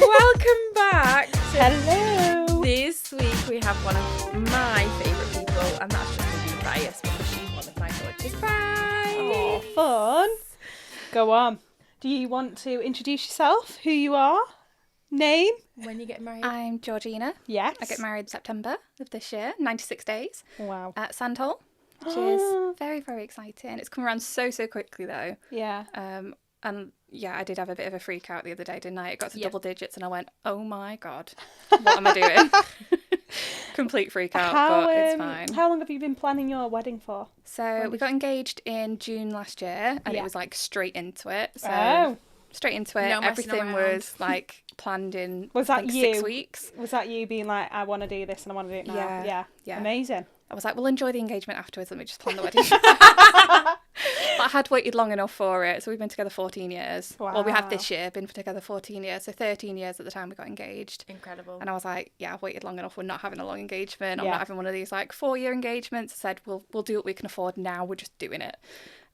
Welcome back. Hello. This week we have one of my favourite people, and that's just me being biased because she's one of my gorgeous brides. Oh, fun. Go on. Do you want to introduce yourself, who you are, name? When you get married? I'm Georgina. Yes. I get married September of this year, 96 days, Wow. at Sandhole, which is very, very exciting. It's come around so quickly though. Yeah. And yeah, I did have a bit of a freak out the other day, didn't I? It got to Yeah. double digits and I went, oh my God, what am I doing? Complete freak out, but it's fine. How long have you been planning your wedding for? So we got engaged in June last year and Yeah. it was like straight into it. So straight into it. No messing Everything around. was like planned in Was that I think, you? 6 weeks. Was that you being like, I want to do this and I want to do it now? Yeah. Amazing. I was like, we'll enjoy the engagement afterwards. Let me just plan the wedding. But I had waited long enough for it. So we've been together 14 years. Wow. Well, we have this year been together 14 years. So 13 years at the time we got engaged. Incredible. And I was like, yeah, I've waited long enough. We're not having a long engagement. I'm Yeah. not having one of these like 4-year engagements. I said, we'll do what we can afford now. We're just doing it.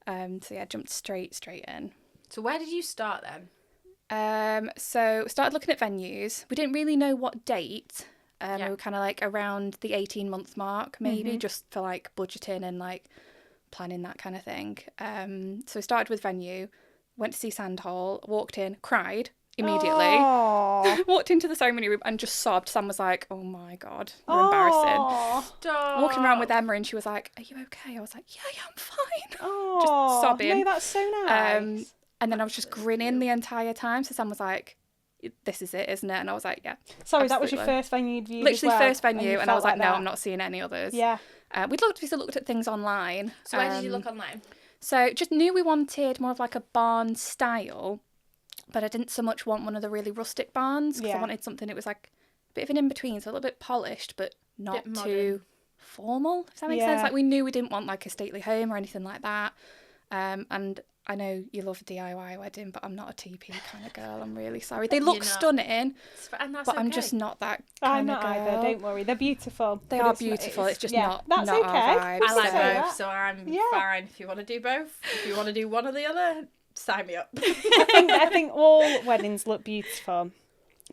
So yeah, jumped straight in. So where did you start then? So started looking at venues. We didn't really know what date. Yeah. We were kind of like around the 18-month mark, maybe, just for like budgeting and like planning that kind of thing. So we started with venue, went to see Sandhole, walked in, cried immediately, Aww. walked into the ceremony room and just sobbed. Sam was like, oh my God, you're embarrassing. Aww. Stop. Walking around with Emma and she was like, are you okay? I was like, yeah, I'm fine. Aww. sobbing. No, that's so nice. And then I was just grinning the entire time. So Sam was like, this is it, isn't it? And I was like, yeah. Sorry, that was your absolutely. first venue you'd viewed Literally as well, first venue, you and I was felt like, no, that? I'm not seeing any others. Yeah. We'd looked at things online. So where did you look online? So just knew we wanted more of like a barn style, but I didn't so much want one of the really rustic barns because Yeah. I wanted something that was like a bit of an in-between, so a little bit polished, but not Bit too formal, if that makes Yeah. sense. Like we knew we didn't want like a stately home or anything like that. And I know you love a DIY wedding, but I'm not a TP kind of girl. I'm really sorry. They look not. stunning, And that's but I'm okay. just not that I'm kind of not girl. either, don't worry. They're beautiful. They but are it's not- beautiful. It's just yeah, not that's not okay. our vibe. I like Say both, that. so I'm Yeah. fine. If you want to do both, if you want to do one or the other, sign me up. I think all weddings look beautiful,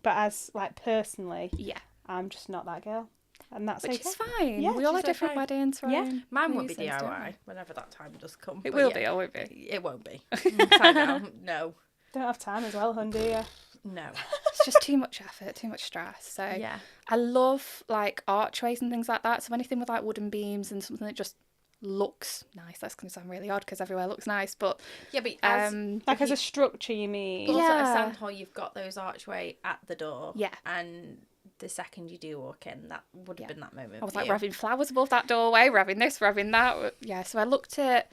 but as like personally, Yeah, I'm just not that girl, and that's which okay. is fine. Yeah, we all which have is different okay. weddings, for Yeah. our own Mine won't be reasons, don't DIY we? whenever that time does come. It But will yeah, be, or won't be. It won't be. I know. No. Don't have time as well, hun, do you? No. It's just too much effort, too much stress. So Yeah. I love like archways and things like that. So anything with like wooden beams and something that just looks nice. That's going to sound really odd because everywhere looks nice, but Yeah, but as Like as a structure, you mean? also Yeah. at Sandhole, you've got those archway at the door. Yeah. And the second you do walk in, that would have been that moment. I was for like you. revving flowers above that doorway, revving this, revving that. Yeah, so I looked at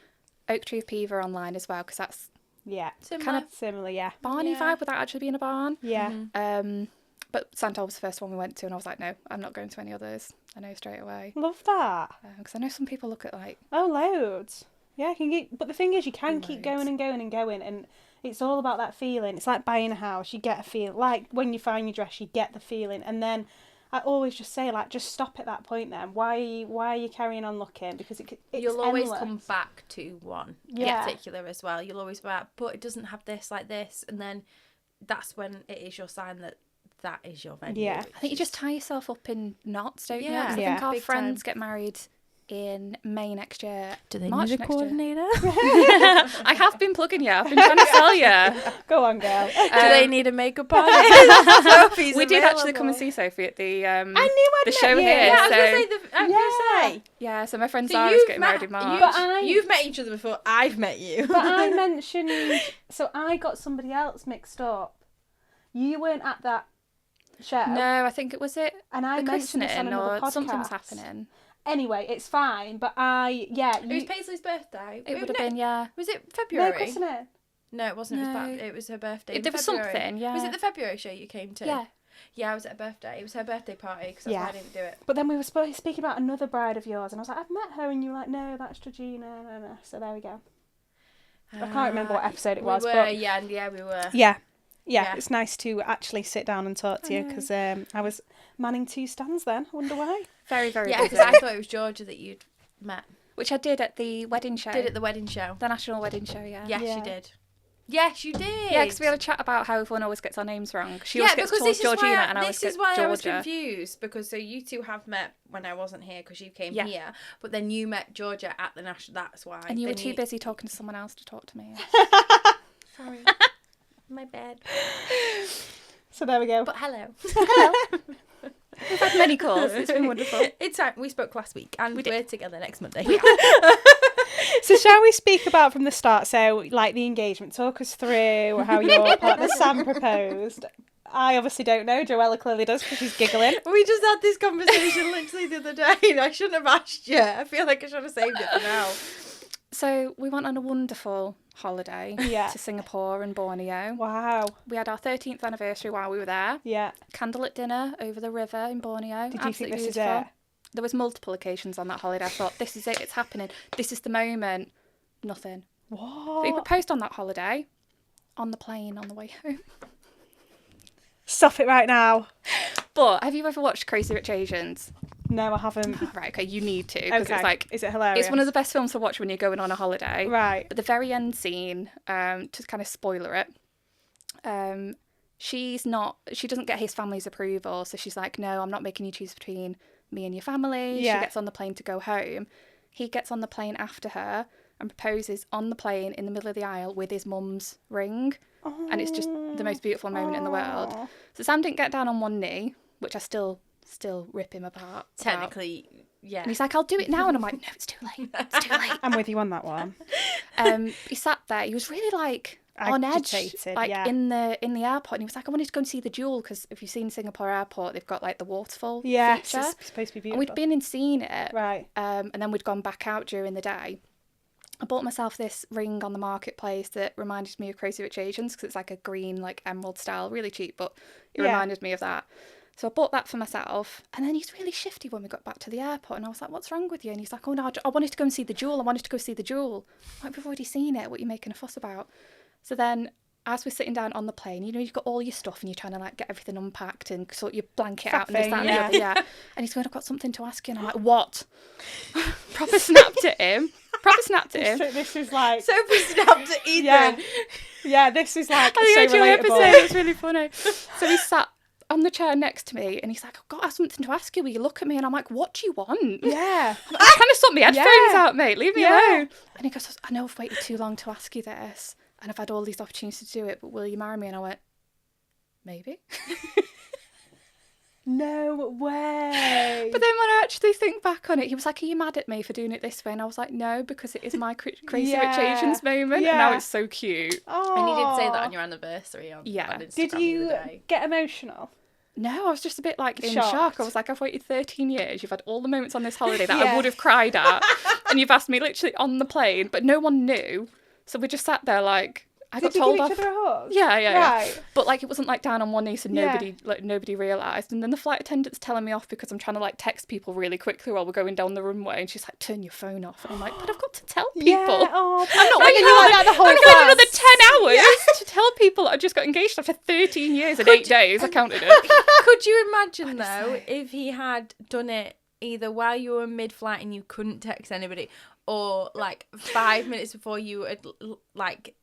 Oak Tree of Pever online as well because that's Yeah, Similar. similar. Yeah, barny Yeah. vibe without actually being a barn. yeah. But Sandhole was the first one we went to, and I was like, no, I'm not going to any others. I know straight away Love that. because I know some people look at like Oh, loads. Yeah, but the thing is, you can keep Loads. going and going and going, and it's all about that feeling. It's like buying a house. You get a feel. Like when you find your dress, you get the feeling, and then I always just say, like, just stop at that point. Then why are you carrying on looking? Because it's You'll always endless. come back to one Yeah. in particular as well. You'll always be like, but it doesn't have this like this, and then that's when it is your sign that is your venue. Yeah. I think you just tie yourself up in knots, don't you? 'Cause Yeah. I think Yeah. our Big friends time. get married in May next year. Do they March need a next year. coordinator? I have been plugging you. I've been trying to sell you. Go on, girl. Do they need a makeup artist? Sophie's We did actually come and available. see Sophie at the I knew I'd the met show you. here. Yeah, I was so gonna say. I was gonna say. yeah, so my friend So Zara's you've getting met- married in March. But I- You've met each other before I've met you. But I mentioned, so I got somebody else mixed up. You weren't at that show. No, I think it was it. And I the mentioned this on christening another or podcast. something was happening. Anyway, it's fine. But It was you, Paisley's birthday. It would have been, yeah. Was it no, February? christening. No, it wasn't. No. It was her birthday. in There was February. something, yeah. Was it the February show you came to? Yeah. Yeah, I was at her birthday. It was her birthday party because that's Yeah. why I didn't do it. But then we were speaking about another bride of yours, and I was like, I've met her, and you were like, no, that's Georgina. No. So there we go. I can't remember what episode it was, We were, but yeah, we were. yeah, Yeah. it's nice to actually sit down and talk to you because I was manning 2 stands then. I wonder why. Very, very Yeah, busy. because I thought it was Georgia that you'd met. Which I did at the wedding show. Did at the wedding show. The national wedding show, yeah. Yes, Yeah. you did. Yes, you did. Yeah, because we had a chat about how everyone always gets our names wrong. She always gets Georgina and I always get Georgia. This is why I was confused, because so you two have met when I wasn't here because you came here, but then you met Georgia at the National, that's why. And you were too busy talking to someone else to talk to me. Sorry. My bad. So there we go. But hello. We've had many calls. It's been wonderful. It's time. We spoke last week and we're together next Monday. So shall we speak about from the start? So, like, the engagement. Talk us through how your partner Sam proposed. I obviously don't know. Joella clearly does because she's giggling. We just had this conversation literally the other day and I shouldn't have asked you. I feel like I should have saved it for now. So we went on a wonderful holiday to Singapore and Borneo. Wow. We had our 13th anniversary while we were there. Yeah. Candlelit dinner over the river in Borneo. Did you think this beautiful. is it? There was multiple occasions on that holiday. I thought, this is it. It's happening. This is the moment. Nothing. What? We proposed on that holiday on the plane on the way home. Stop it right now. But have you ever watched Crazy Rich Asians? No, I haven't. Right, okay, you need to. Because it's like, is it hilarious? It's one of the best films to watch when you're going on a holiday. Right. But the very end scene, to kind of spoiler it, she doesn't get his family's approval. So she's like, no, I'm not making you choose between me and your family. Yeah. She gets on the plane to go home. He gets on the plane after her and proposes on the plane in the middle of the aisle with his mum's ring. Oh. And it's just the most beautiful moment in the world. So Sam didn't get down on one knee, which I still rip him apart. Technically, yeah. And he's like, I'll do it now. And I'm like, no, it's too late. It's too late. I'm with you on that one. He sat there. He was really like on edge, like in the airport. And he was like, I wanted to go and see the Jewel because if you've seen Singapore Airport, they've got like the waterfall feature. It's supposed to be beautiful. And we'd been and seen it. Right. And then we'd gone back out during the day. I bought myself this ring on the marketplace that reminded me of Crazy Rich Asians because it's like a green, like emerald style, really cheap, but it reminded me of that. So I bought that for myself, and then he's really shifty when we got back to the airport, and I was like, what's wrong with you? And he's like, oh no, I wanted to go and see the Jewel. I'm like, we've already seen it. What are you making a fuss about? So then, as we're sitting down on the plane, you know, you've got all your stuff, and you're trying to like get everything unpacked and sort your blanket out and this, that, and the other. Yeah. And he's going, I've got something to ask you, and I'm like, what? Proper snapped at him. This is like... Sophie snapped at Ethan. Yeah, this is like so relatable. Episode, it's really funny. So he sat on the chair next to me and he's like, I've got something to ask you. Will you look at me? And I'm like, what do you want? Yeah. I'm trying to sort my headphones out, mate. Leave me alone. And he goes, I know I've waited too long to ask you this and I've had all these opportunities to do it, but will you marry me? And I went, maybe. No way. But then when I actually think back on it, he was like, are you mad at me for doing it this way? And I was like, no, because it is my Crazy Rich Asians moment. And now it's so cute. Oh. And you did say that on your anniversary on Instagram. Did you get emotional? No, I was just a bit like in shock. I was like, I've waited 13 years. You've had all the moments on this holiday that I would have cried at. And you've asked me literally on the plane, but no one knew. So we just sat there like, I got told off. Did you give each other a hug? Yeah. Right. But like, it wasn't like down on one knee, so nobody realised. And then the flight attendant's telling me off because I'm trying to like text people really quickly while we're going down the runway, and she's like, "Turn your phone off." And I'm like, "But I've got to tell people. Yeah. Oh, I'm not waiting another 10 hours to tell people that I just got engaged after 13 years and 8 days. I counted it. Could you imagine though if he had done it either while you were mid-flight and you couldn't text anybody, or like 5 minutes before you had like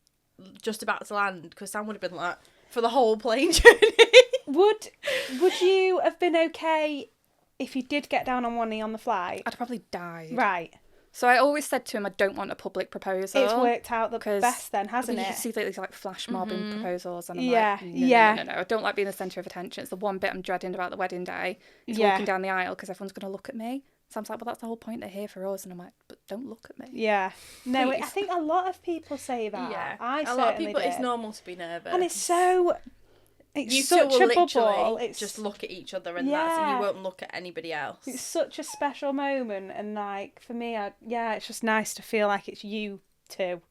just about to land, because Sam would have been like for the whole plane journey. Would you have been okay if you did get down on one knee on the flight? I'd probably died. Right. So I always said to him, I don't want a public proposal. It's worked out the best then, hasn't it? You see these like flash mobbing proposals, and I'm like, no. I don't like being the centre of attention. It's the one bit I'm dreading about the wedding day. Is walking down the aisle because everyone's going to look at me. Sam's like, well, that's the whole point. They're here for us. And I'm like, but don't look at me. Yeah. No, I think a lot of people say that. Yeah. A lot of people, it's normal to be nervous. And it's so... It's you such two will a bubble. It's just look at each other and that's it. You won't look at anybody else. It's such a special moment, and like for me, it's just nice to feel like it's you two.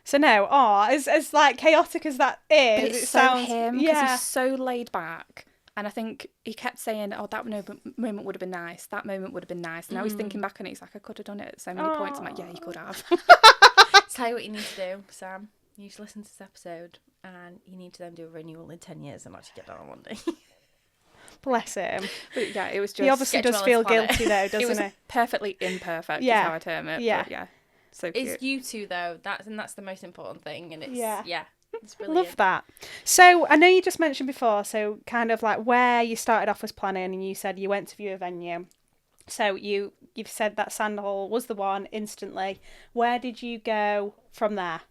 So no, as like chaotic as that is, but it sounds him because he's so laid back. And I think he kept saying, "Oh, that moment would have been nice. That moment would have been nice." And now he's thinking back on it. He's like, "I could have done it at so many points." I'm like, "Yeah, you could have." Tell you what you need to do, Sam. You need to listen to this episode, and you need to then do a renewal in 10 years and actually get down on one day. Bless him. But yeah, it was just... He obviously does feel guilty though, doesn't he? It was perfectly imperfect is how I term it. Yeah. But yeah. So cute. It's you two though. That's the most important thing, and it's it's brilliant. Love that. So I know you just mentioned before, so kind of like where you started off was planning, and you said you went to view a venue. So you've said that Sandhall was the one instantly. Where did you go from there?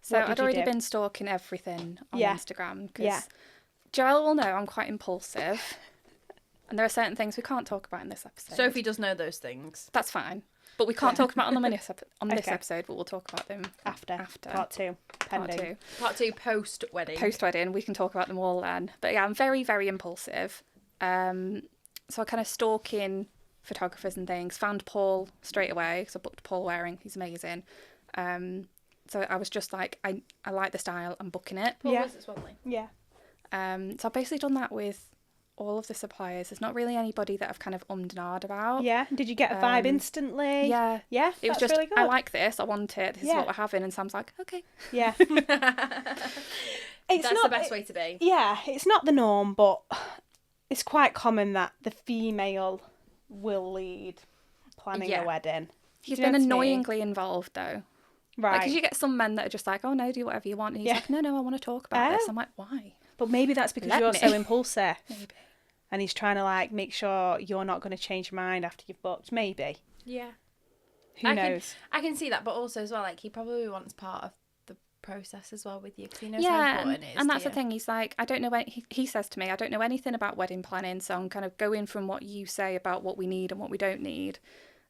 So I'd already been stalking everything on Instagram because Joella will know I'm quite impulsive, and there are certain things we can't talk about in this episode. Sophie does know those things. That's fine. But we can't talk about them on this episode, but we'll talk about them after. Part 2. Pending. Part 2 post-wedding. Post-wedding, we can talk about them all then. But yeah, I'm very, very impulsive. So I kind of stalking photographers and things. Found Paul straight away, because I booked Paul Waring. He's amazing. So I was just like, I like the style, I'm booking it. Paul was at Swanley. Yeah. So I've basically done that with all of the suppliers. There's not really anybody that I've kind of ummed and ahed about. Yeah. Did you get a vibe instantly? Yeah. Yeah. It was just, really good. I like this, I want it, this is what we're having. And Sam's like, okay. Yeah. That's the best way to be. Yeah. It's not the norm, but it's quite common that the female will lead planning a wedding. He's been annoyingly involved though. Right. Like, because you get some men that are just like, oh no, do whatever you want. And he's like, no, I want to talk about this. I'm like, why? But maybe that's because you're so impulsive. Maybe. And he's trying to like make sure you're not going to change your mind after you've booked. Maybe. Yeah. Who knows? I can see that, but also as well, like he probably wants part of the process as well with you because he knows how important it is. And that's the thing. He's like, I don't know. He says to me, I don't know anything about wedding planning, so I'm kind of going from what you say about what we need and what we don't need.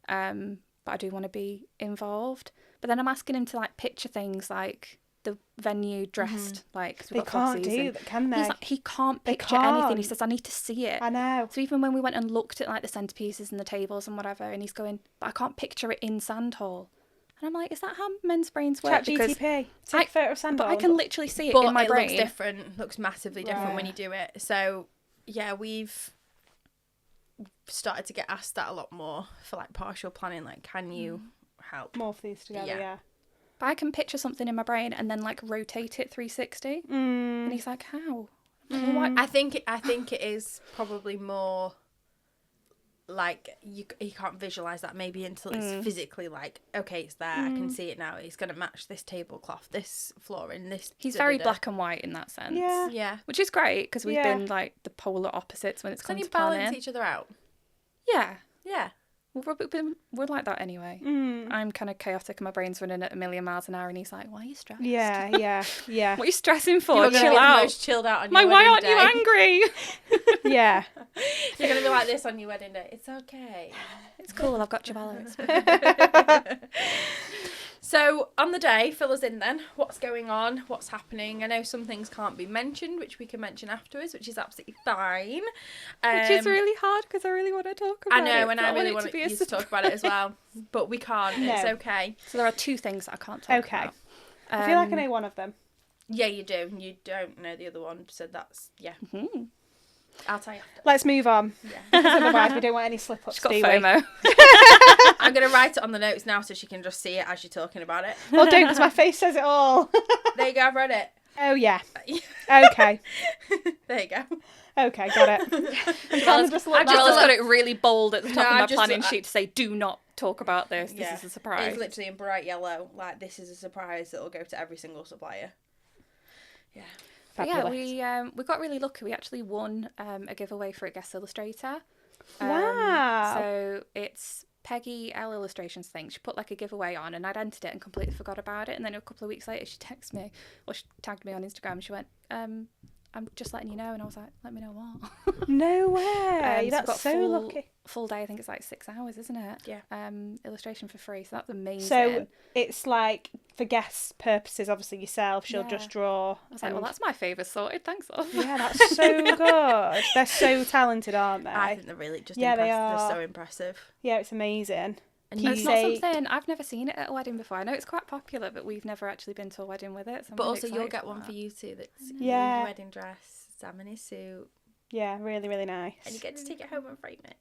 But I do want to be involved. But then I'm asking him to like picture things like the venue dressed like, cause they can't do that, can they? He's like, he can't picture anything. He says, I need to see it. I know. So even when we went and looked at like the centerpieces and the tables and whatever, and he's going, but I can't picture it in Sandhall. And I'm like, is that how men's brains work? ChatGPT. Take a photo of Sandhall. But I can literally see it in my brain. It looks different. Looks massively different when you do it. So yeah, we've started to get asked that a lot more for like partial planning. Like, can you help morph these together? Yeah. But I can picture something in my brain and then like rotate it 360. And he's like, how? I think it is probably more like you can't visualize that maybe until it's physically like, okay, it's there. I can see it now. It's going to match this tablecloth, this flooring, this. He's very black and white in that sense. Yeah. Which is great because we've been like the polar opposites when it's come to planning. Can you balance each other out? Yeah. Yeah. We're like that anyway. I'm kind of chaotic and my brain's running at 1,000,000 miles an hour and he's like, why are you stressed? Yeah. What are you stressing for? You're Chill out. Most chilled out on like, your why wedding aren't day. you angry? Yeah. You're going to be like this on your wedding day. It's okay. It's cool. I've got Joella. It's fine. So, on the day, fill us in then. What's going on? What's happening? I know some things can't be mentioned, which we can mention afterwards, which is absolutely fine. Which is really hard because I really want to talk about it. I know, and I really want you to talk about it as well. But we can't. No. It's okay. So, there are two things that I can't talk about. I feel like I know one of them. Yeah, you do. You don't know the other one, so that's, I'll tell you after. Let's move on. Yeah. Because otherwise we don't want any slip-ups, She's got do FOMO. I'm going to write it on the notes now so she can just see it as you're talking about it. Well, don't, because my face says it all. There you go, I've read it. Oh, yeah. Okay. There you go. Okay, got it. I've just got it really bold at the top of my planning sheet to say, do not talk about this. This is a surprise. It's literally in bright yellow. Like, this is a surprise that will go to every single supplier. Yeah. But yeah, we got really lucky. We actually won a giveaway for a guest illustrator. Wow. So it's Peggy L Illustrations thing. She put like a giveaway on and I'd entered it and completely forgot about it. And then a couple of weeks later she texted me, or she tagged me on Instagram. She went, I'm just letting you know. And I was like, let me know what? No way. That's so lucky. Full day, I think it's like 6 hours, isn't it? Yeah. Illustration for free. So that's amazing. So it's like for guest purposes, obviously yourself, she'll just draw. I was like, well, that's my favour sorted. Thanks, love. Yeah, that's so good. They're so talented, aren't they? I think they're really just impressive. They are. They're so impressive. Yeah, it's amazing. And it's not something I've never seen it at a wedding before. I know it's quite popular, but we've never actually been to a wedding with it. So but also you'll get one for you too. That's your wedding dress, Sam in his suit. Yeah, really, really nice. And you get to take it home and frame it.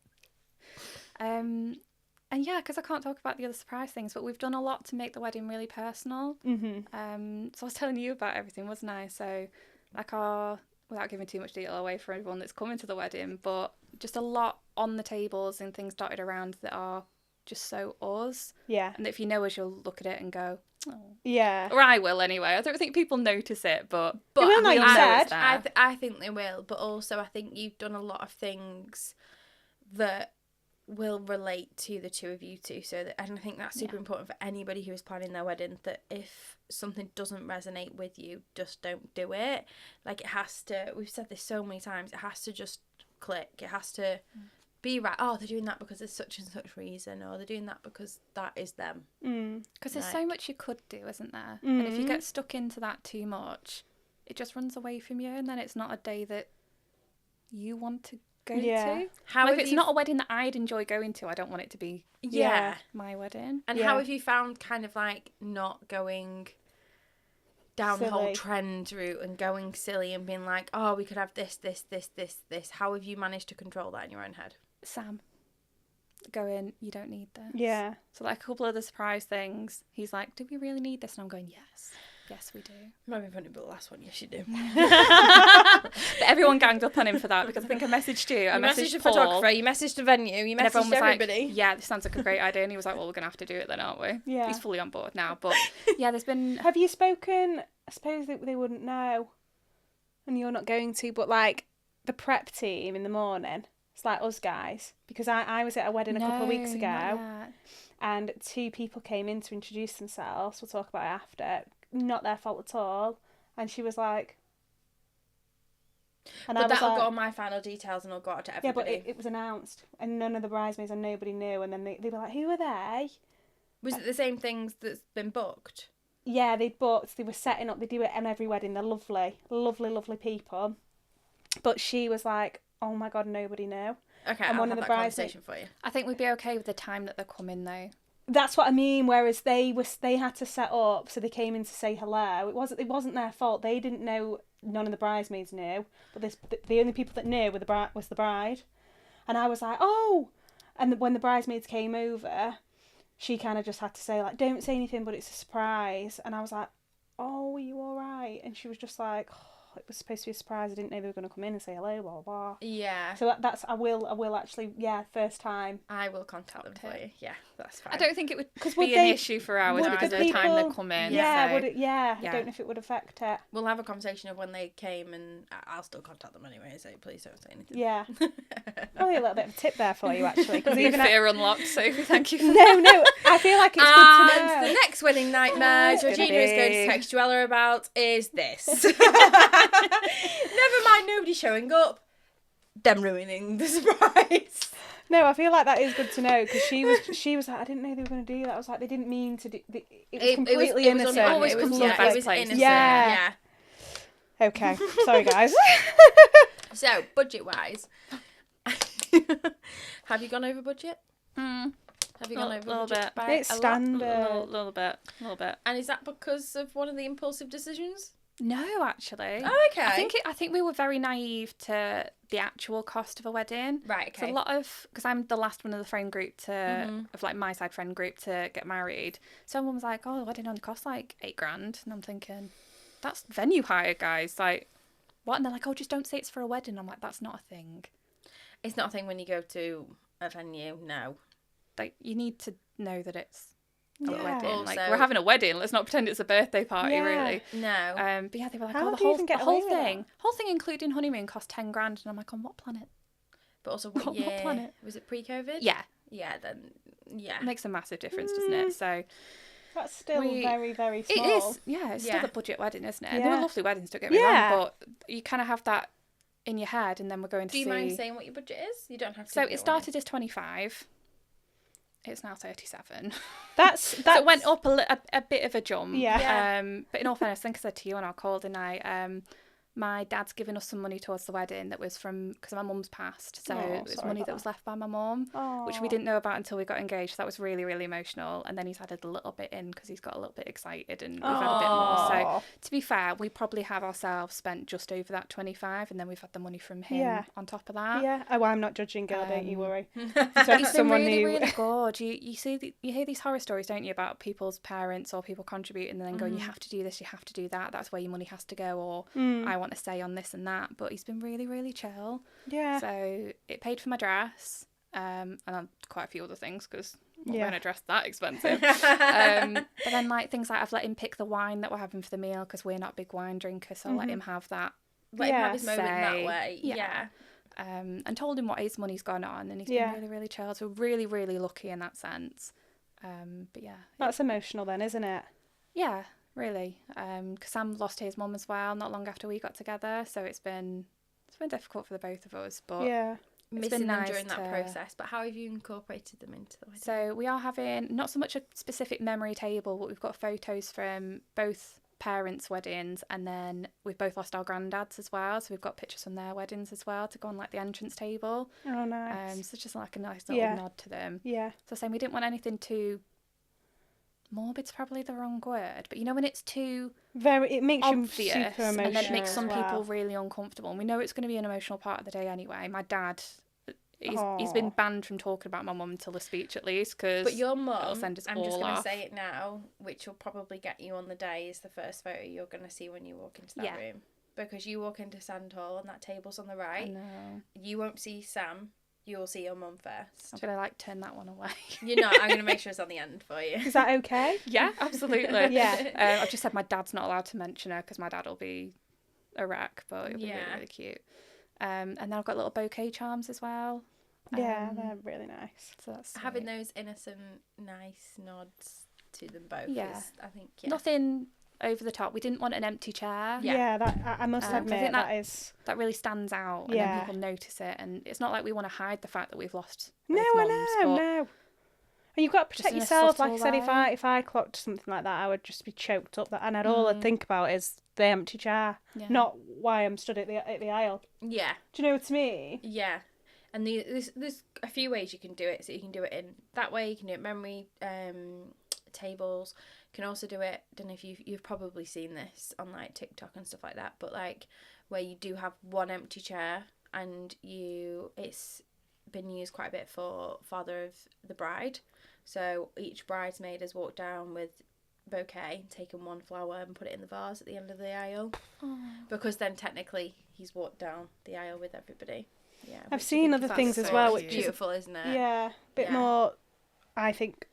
And yeah, because I can't talk about the other surprise things, but we've done a lot to make the wedding really personal. So I was telling you about everything, wasn't I? So like without giving too much detail away for everyone that's coming to the wedding, but just a lot on the tables and things dotted around that are just so us. Yeah. And if you know us, you'll look at it and go, oh. Yeah. Or I will anyway. I don't think people notice it, but They will know we'll you know said. it's there. I think they will, but also I think you've done a lot of things that will relate to the two of you two, and I think that's super important for anybody who is planning their wedding, that if something doesn't resonate with you, just don't do it. Like, it has to, we've said this so many times, it has to just click. It has to be right. Oh, they're doing that because there's such and such reason, or they're doing that because that is them. Because there's so much you could do, isn't there? And if you get stuck into that too much, it just runs away from you, and then it's not a day that you want to go to. How if it's not a wedding that I'd enjoy going to, I don't want it to be my wedding. And how have you found kind of like not going down the whole trend route and going silly and being like, oh, we could have this. How have you managed to control that in your own head? Sam going, you don't need this. Yeah. So like a couple of the surprise things, he's like, do we really need this? And I'm going, yes we do. Might be funny, but the last one, yes you do. But everyone ganged up on him for that, because I think I messaged you. I messaged the Paul, photographer, you messaged the venue, you messaged everybody. Like, yeah, this sounds like a great idea. And he was like, well, we're going to have to do it then, aren't we? Yeah. He's fully on board now. But yeah, there's been... Have you spoken, I suppose they wouldn't know, and you're not going to, but like the prep team in the morning, it's like us guys, because I was at a wedding a couple of weeks ago, and 2 people came in to introduce themselves, we'll talk about it after, not their fault at all, and she was like... And but that'll go on my final details and I'll go out to everybody. Yeah, but it was announced, and none of the bridesmaids and nobody knew, and then they were like, who are they? Was it the same things that's been booked? Yeah, they were setting up, they do it on every wedding, they're lovely, lovely, lovely people. But she was like, oh my God, nobody knew. Okay, and I'll have that conversation for you. I think we'd be okay with the time that they're coming though. That's what I mean, whereas they had to set up, so they came in to say hello. It wasn't their fault, they didn't know, none of the bridesmaids knew, but the only people that knew was the bride. And I was like, oh! And when the bridesmaids came over, she kind of just had to say, like, don't say anything, but it's a surprise. And I was like, oh, are you all right? And she was just like, oh, it was supposed to be a surprise. I didn't know they were going to come in and say hello, blah, blah, blah. Yeah. So I will actually, first time. I will contact them for you. Yeah, that's fine. I don't think it would be an issue for ours because of the time they come in. Yeah, so. would it? Yeah, I don't know if it would affect it. We'll have a conversation of when they came, and I'll still contact them anyway, so please don't say anything. Yeah. Probably a little bit of a tip there for you, actually. Cause even fear unlocked, Sophie, thank you for No, I feel like it's good to know. And the next wedding nightmare Georgina is going to text Joella about is this. Never mind nobody showing up, them ruining the surprise. No, I feel like that is good to know, because she was like, I didn't know they were going to do that. I was like, they didn't mean to do. It was completely innocent. It always comes from the best place. Innocent. Yeah. Okay, sorry guys. So budget wise, have you gone over budget? Have you gone over a little budget? bit? It's standard. A little bit. And is that because of one of the impulsive decisions? No, actually. Oh, okay. I think we were very naive to the actual cost of a wedding. Right, okay. So a lot of, because I'm the last one of the friend group of like my side friend group to get married. Someone was like, "Oh, the wedding only costs like $8,000," and I'm thinking, that's venue hire, guys. Like, what? And they're like, "Oh, just don't say it's for a wedding." I'm like, that's not a thing. It's not a thing when you go to a venue. No. Like, you need to know that it's a wedding. Also, like, we're having a wedding. Let's not pretend it's a birthday party, really. No. But yeah, they were like, How the do you whole even get the away whole with thing, including honeymoon, cost $10,000, and I'm like, on what planet? But also, what year? What planet? Was it pre-COVID? Yeah. Yeah. Then yeah. It makes a massive difference, doesn't it? So That's still very, very small. it is. Yeah, it's still a budget wedding, isn't it? And Yeah. they were lovely weddings, don't get me wrong, but you kind of have that in your head, and then we're going to see. Do you mind saying what your budget is? You don't have to. So it started as 25. It's now 37. That's So it went up a bit of a jump. Yeah. But in all fairness, I think I said to you on our call, didn't I? My dad's given us some money towards the wedding that was from, because my mum's passed, so it was money that was left by my mum, which we didn't know about until we got engaged. So that was really, really emotional. And then he's added a little bit in because he's got a little bit excited, and we've had a bit more. So to be fair, we probably have ourselves spent just over that 25, and then we've had the money from him on top of that. Yeah. Oh, I'm not judging, girl. Don't you worry. It's been really, really good. You hear these horror stories, don't you, about people's parents or people contributing and then going, you have to do this, you have to do that. That's where your money has to go, or I want to say on this and that. But he's been really, really chill. Yeah. So it paid for my dress, and on quite a few other things, because not wearing a dress that expensive. But then like things like I've let him pick the wine that we're having for the meal because we're not big wine drinkers, so I'll let him have that. Let him have his moment that way. Yeah. And told him what his money's gone on, and he's been really, really chilled. So really, really lucky in that sense. But yeah. That's emotional then, isn't it? Yeah, really. Because Sam lost his mum as well not long after we got together, so it's been difficult for the both of us. But missing them during that process. But how have you incorporated them into the wedding? So we are having not so much a specific memory table, but we've got photos from both parents' weddings, and then we've both lost our granddads as well, so we've got pictures from their weddings as well to go on like the entrance table. Oh, nice. So just like a nice little nod to them. Yeah. So saying we didn't want anything too morbid's probably the wrong word, but you know when it's too it makes obvious you super emotional, and then it makes some as well. people really uncomfortable, and we know it's going to be an emotional part of the day anyway. My dad, he's been banned from talking about my mum until the speech at least, because but your mum, I'm just going to off. say it now, which will probably get you on the day, is the first photo you're going to see when you walk into that room, because you walk into Sandhall and that table's on the right. I know. You won't see Sam. You'll see your mum first. I'm gonna like turn that one away. You're not. I'm gonna make sure it's on the end for you. Is that okay? Yeah, absolutely. Yeah. I've just said my dad's not allowed to mention her because my dad will be a wreck, but it'll be really, really cute. And then I've got little bouquet charms as well. Yeah, they're really nice. So that's sweet. Having those innocent, nice nods to them both. Yeah. Is, I think. Yeah. Nothing over the top. We didn't want an empty chair. Yeah, that I must admit, I think that really stands out, and then people notice it, and it's not like we want to hide the fact that we've lost both mums, no. And you've got to protect yourself. Like I said, way. if I clocked something like that, I would just be choked up. And all I'd think about is the empty chair, not why I'm stood at the aisle. Yeah. Do you know what I mean? Yeah. And there's a few ways you can do it. So you can do it in that way. You can do it memory tables. You can also do it. Don't know if you've probably seen this on like TikTok and stuff like that. But like where you do have one empty chair and it's been used quite a bit for father of the bride. So each bridesmaid has walked down with bouquet, taken one flower and put it in the vase at the end of the aisle. Aww. Because then technically he's walked down the aisle with everybody. Yeah, I've seen other things as well, which is beautiful, isn't it? Yeah, a bit more, I think,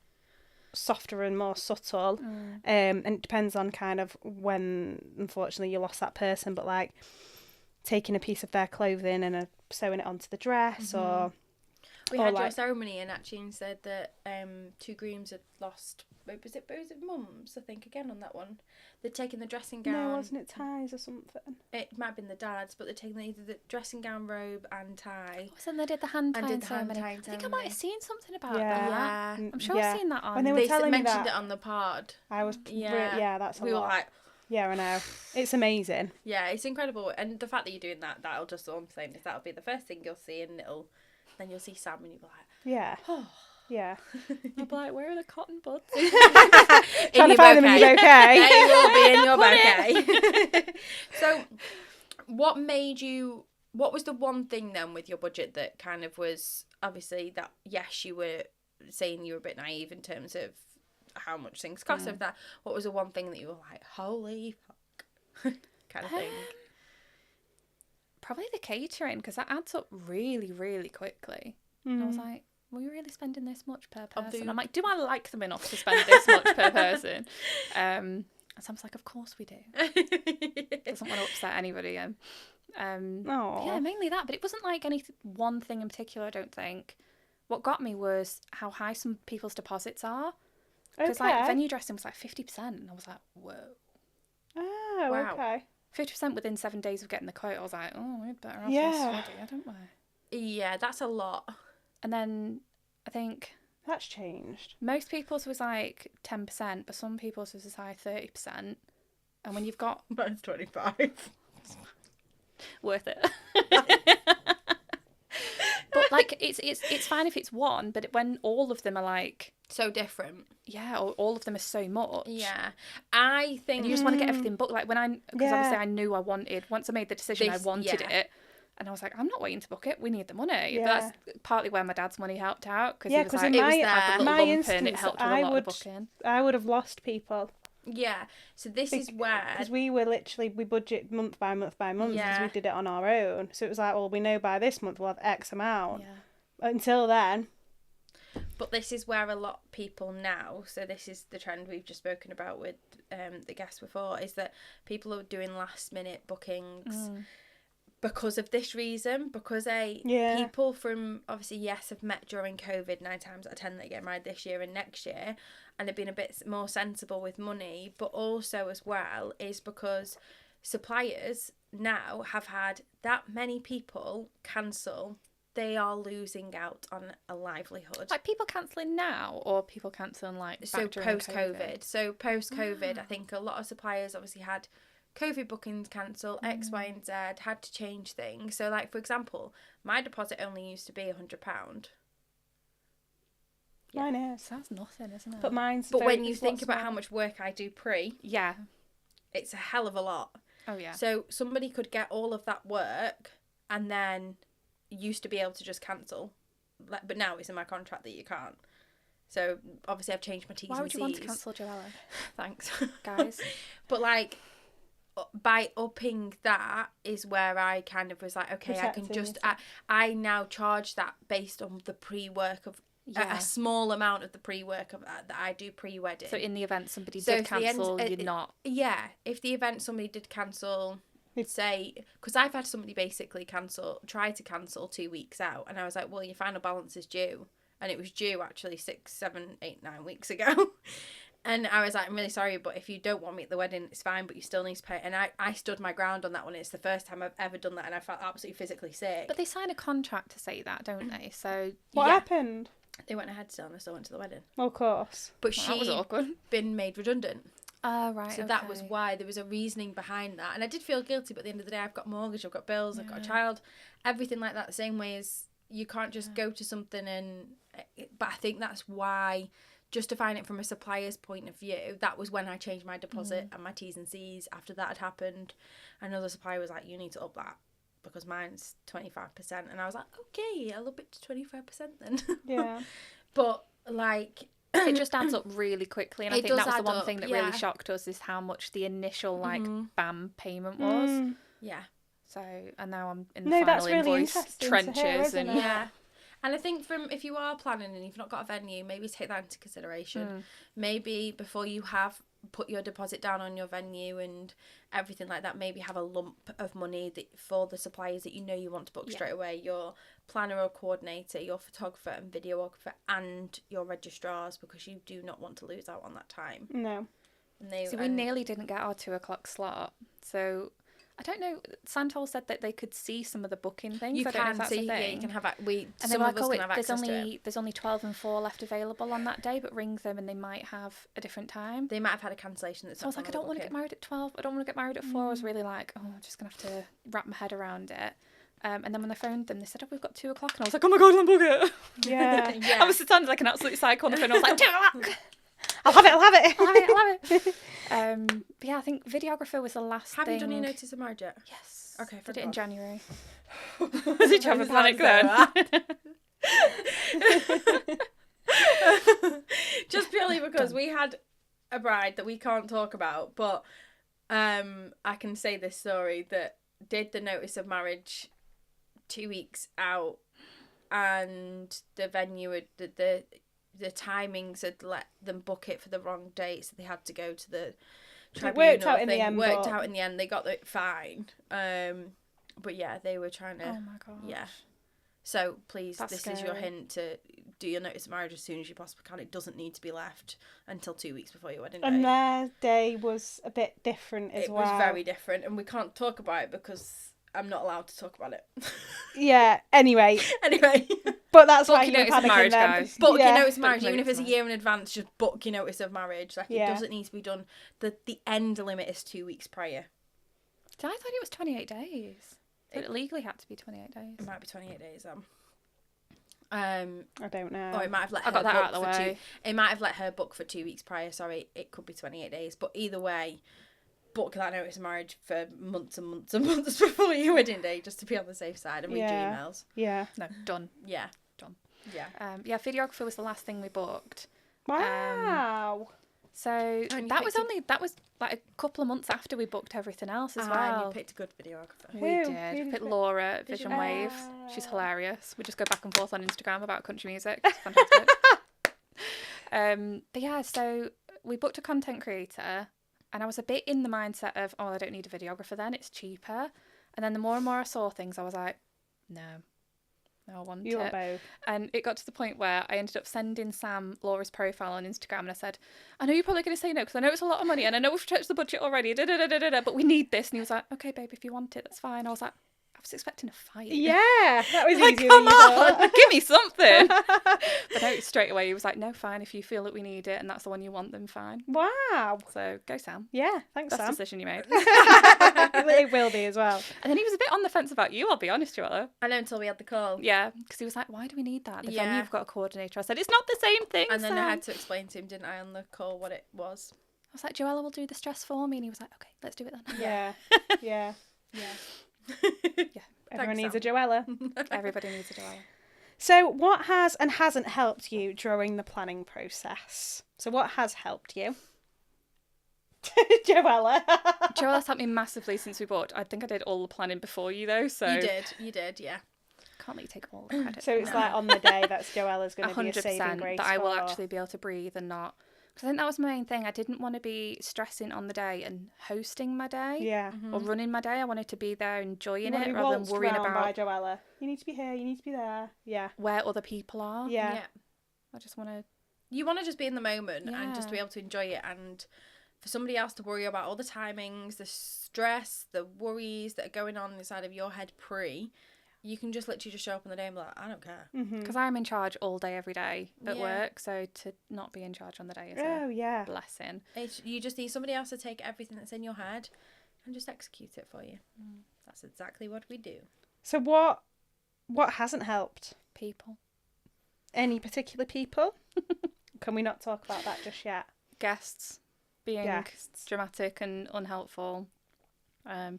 softer and more subtle. And it depends on kind of when, unfortunately, you lost that person, but like taking a piece of their clothing and sewing it onto the dress, or we had your ceremony and actually said that two grooms had lost. Was it mums? I think again on that one, they'd taken the dressing gown. No, wasn't it ties or something? It might have been the dads, but they'd taken either the dressing gown, robe, and tie. Oh, so they did the hand tying ceremony. I think I might have seen something about that. Yeah, I'm sure I've seen that on. When they mentioned it on the pod. I was that's a lot. We were like, yeah, I know. It's amazing. Yeah, it's incredible, and the fact that you're doing that'll just all I'm saying is that'll be the first thing you'll see, and then you'll see Sam, and you'll be like, yeah. Yeah. I'll be like, where are the cotton buds? Trying to find them in your bouquet. They will be in your bouquet. So, what was the one thing then with your budget that kind of was, obviously, that, yes, you were saying you were a bit naive in terms of how much things cost of that. What was the one thing that you were like, holy fuck, kind of thing? Probably the catering, because that adds up really, really quickly. And I was like, were you really spending this much per person? I'm like, do I like them enough to spend this much per person? And Sam's like, of course we do. Doesn't want to upset anybody. Yeah, mainly that. But it wasn't like one thing in particular, I don't think. What got me was how high some people's deposits are. Because like venue dressing was like 50%. And I was like, whoa. Oh, wow. Okay. 50% within 7 days of getting the quote. I was like, oh, we'd better have this ready, don't we? Yeah, that's a lot. And then I think that's changed. Most people's was like 10%, but some people's was as high 30%. And when you've got mine's 25, worth it. But like it's fine if it's one, but when all of them are like so different, or all of them are so much. Yeah, I think and you just want to get everything booked. Like because obviously I knew I wanted. Once I made the decision, I wanted it. And I was like, I'm not waiting to book it. We need the money. Yeah. But that's partly where my dad's money helped out. Because in my instance, it helped with a lot of the booking. I would have lost people. Yeah. So this is where... Because we budget month by month by month because we did it on our own. So it was like, well, we know by this month we'll have X amount. Yeah. Until then... But this is where a lot of people now, so this is the trend we've just spoken about with the guest before, is that people are doing last minute bookings because of this reason. Because people from, obviously, yes, have met during COVID 9 times out of 10 that get married this year and next year, and they've been a bit more sensible with money, but also as well is because suppliers now have had that many people cancel. They are losing out on a livelihood. Like people cancelling now, or people cancelling like so post-COVID. COVID? So post-COVID, I think a lot of suppliers obviously had COVID bookings cancel, X, Y, and Z, had to change things. So, like, for example, my deposit only used to be £100. Mine is. That's nothing, isn't it? But mine's. But when you think about how much work I do yeah, it's a hell of a lot. oh yeah. So somebody could get all of that work and then used to be able to just cancel, but now it's in my contract that you can't. So obviously I've changed my T's and C's. Why would you want to cancel, Joella? Thanks, guys. But like, by upping that is where I kind of was like, okay, I can just I now charge that based on the pre-work of a small amount of the pre-work of that I do pre-wedding. So in the event somebody did cancel, you're not. Yeah, if the event somebody did cancel, say, because I've had somebody basically try to cancel 2 weeks out, and I was like, well, your final balance is due, and it was due actually 6, 7, 8, 9 weeks ago. And I was like, I'm really sorry, but if you don't want me at the wedding, it's fine, but you still need to pay. And I stood my ground on that one. It's the first time I've ever done that, and I felt absolutely physically sick. But they sign a contract to say that, don't they? So what happened? They went ahead still, and I still went to the wedding. Of course. But that was awkward. Been made redundant. Right. So that was why there was a reasoning behind that. And I did feel guilty, but at the end of the day, I've got a mortgage, I've got bills, I've got a child, everything like that. The same way as you can't just go to something and... But I think that's why, justifying it from a supplier's point of view, that was when I changed my deposit and my T's and C's. After that had happened, another supplier was like, you need to up that, because mine's 25%. And I was like, okay, I'll up it to 25% then. Yeah. But, like... it just adds up really quickly, and I think that was the one thing that really yeah. shocked us, is how much the initial BAM payment was. Yeah. So, and now I'm in the final invoice trenches, and yeah. And I think if you are planning and you've not got a venue, maybe take that into consideration. Maybe before you have put your deposit down on your venue and everything like that, maybe have a lump of money for the suppliers that you know you want to book straight away. Your planner or coordinator, your photographer and videographer, and your registrars, because you do not want to lose out on that time. No. So we nearly didn't get our 2:00 slot. So I don't know. Santol said that they could see some of the booking things. You I don't know can if that's see. a thing. Yeah, you can have. And some of us can have access to it. There's only 12 and 4 left available on that day, but ring them and they might have a different time. They might have had a cancellation. That's so I was like, I don't want to get married at 12. I don't want to get married at 4. I was really like, I'm just gonna have to wrap my head around it. And then when I phoned them, they said, we've got 2:00, and I was like, oh my god, I'll book it. Yeah. I was sounding like an absolute psycho on the phone. I was like, 2:00. I'll have it. I'll have it. But yeah, I think videographer was the last thing. Have you done your notice of marriage yet? Yes. Okay, did it in January. Did you have a panic then? Just purely because we had a bride that we can't talk about, but I can say this story, that did the notice of marriage 2 weeks out, and the venue had the timings had let them book it for the wrong date, so they had to go to the tribunal. It worked out in the end. Worked out in the end. They got it fine. But yeah, they were trying to. Oh my god. Yeah. So please, That's this scary. is your hint to do your notice of marriage as soon as you possibly can. It doesn't need to be left until 2 weeks before your wedding day. And their day was a bit different as well. It was very different, and we can't talk about it because I'm not allowed to talk about it. Yeah. Anyway. But But that's book why your you're notice of marriage, guys. Book your notice of Book marriage, your even if notice it's of a year in advance. Just book your notice of marriage. Like, it doesn't need to be done. The end limit is 2 weeks prior. I thought it was 28 days. It legally had to be 28 days. It might be 28 days. I don't know. Or it might have let her got that book out of the for way. It might have let her book for 2 weeks prior. Sorry, it could be 28 days. But either way, book that notice of marriage for months and months and months before your wedding day, just to be on the safe side, and read your emails. Yeah. No, done. Yeah. Done. Yeah. Yeah, videographer was the last thing we booked. Wow. So that was like a couple of months after we booked everything else as well. And you picked a good videographer. We Who did. did We you picked pick? Laura at Vision Wave. She's hilarious. We just go back and forth on Instagram about country music. It's fantastic. But yeah, so we booked a content creator, and I was a bit in the mindset of, I don't need a videographer then, it's cheaper. And then the more and more I saw things, I was like, no, I want You it. want both. And it got to the point where I ended up sending Sam Laura's profile on Instagram, and I said, I know you're probably going to say no because I know it's a lot of money and I know we've stretched the budget already, but we need this. And he was like, okay, babe, if you want it, that's fine. I was like, I was expecting a fight. Yeah, that was like, easier come than you thought. on, give me something. But no, straight away he was like, no, fine, if you feel that we need it and that's the one you want, then fine. Wow. So go, Sam. Yeah, thanks, Best Sam. decision you made. It will be as well. And then he was a bit on the fence about you, I'll be honest, Joella. I know, until we had the call. Yeah, because he was like, why do we need that? The Yeah. venue've got a coordinator. I said, it's not the same thing, And then Sam. I had to explain to him, didn't I, on the call what it was. I was like, Joella will do the stress for me. And he was like, okay, let's do it then. Yeah. Yeah. Yeah. Everyone Thanks, needs a Joella. Everybody needs a Joella. So what has and hasn't helped you during the planning process? So what has helped you? Joella. Joella's helped me massively since we bought. I think I did all the planning before you though, so You did, yeah. can't let you take all the credit. So it's like on the day that's Joella's going to be a 100% saving grace that I will for. actually be able to breathe and not. Because I think that was my main thing. I didn't want to be stressing on the day and hosting my day. Yeah. Or running my day. I wanted to be there enjoying You want to it be rather than waltzed worrying round by about Joella. You need to be here. You need to be there. Yeah. where other people are. Yeah. I just want to. You want to just be in the moment and just Yeah. be able to enjoy it, and for somebody else to worry about all the timings, the stress, the worries that are going on inside of your head you can just literally just show up on the day and be like, I don't care. Because I'm in charge all day, every day at Yeah. work. So to not be in charge on the day is Oh, a yeah. blessing. You just need somebody else to take everything that's in your head and just execute it for you. That's exactly what we do. So what hasn't helped? People. Any particular people? Can we not talk about that just yet? Guests being Guests. dramatic and unhelpful.